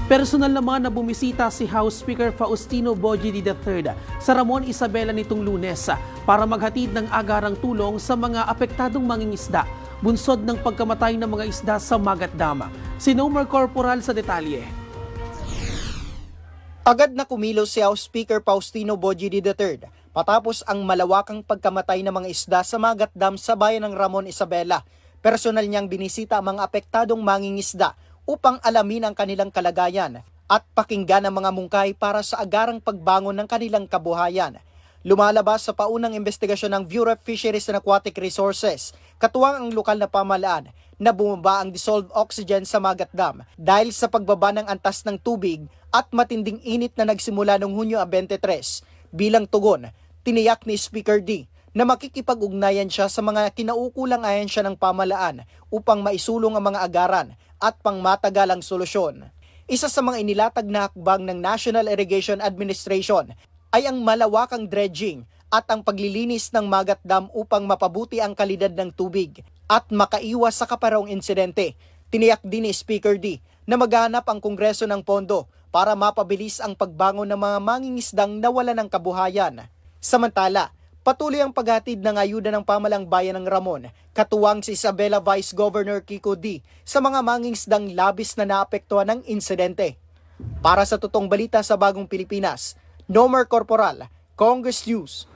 Personal naman na bumisita si House Speaker Faustino Bogie III sa Ramon Isabela nitong Lunes para maghatid ng agarang tulong sa mga apektadong mangingisda, bunsod ng pagkamatay ng mga isda sa Magat Dam. Si Nomer Corporal sa detalye. Agad na kumilos si House Speaker Faustino Bogie III patapos ang malawakang pagkamatay ng mga isda sa Magat Dam sa bayan ng Ramon Isabela. Personal niyang binisita ang mga apektadong mangingisda upang alamin ang kanilang kalagayan at pakinggan ang mga mungkay para sa agarang pagbangon ng kanilang kabuhayan. Lumalabas sa paunang investigasyon ng Bureau of Fisheries and Aquatic Resources, katuwang ang lokal na pamahalaan na bumaba ang dissolved oxygen sa Magat Dam dahil sa pagbaba ng antas ng tubig at matinding init na nagsimula noong Hunyo 23. Bilang tugon, tiniyak ni Speaker D na makikipag-ugnayan siya sa mga kinaukulang ahensya ng pamahalaan upang maisulong ang mga agaran at pangmatagalang solusyon. Isa sa mga inilatag na hakbang ng National Irrigation Administration ay ang malawakang dredging at ang paglilinis ng Magat Dam upang mapabuti ang kalidad ng tubig at makaiwas sa kaparehong insidente. Tiniyak din ni Speaker D na maghanap ang Kongreso ng pondo para mapabilis ang pagbangon ng mga mangingisdang nawalan ng kabuhayan. Samantala, patuloy ang paghatid ng ayuda ng pamalang bayan ng Ramon, katuwang si Isabela Vice Governor Kiko D sa mga mangingisdang labis na naapektuhan ng insidente. Para sa totoong balita sa Bagong Pilipinas, Nomer Corporal, Congress News.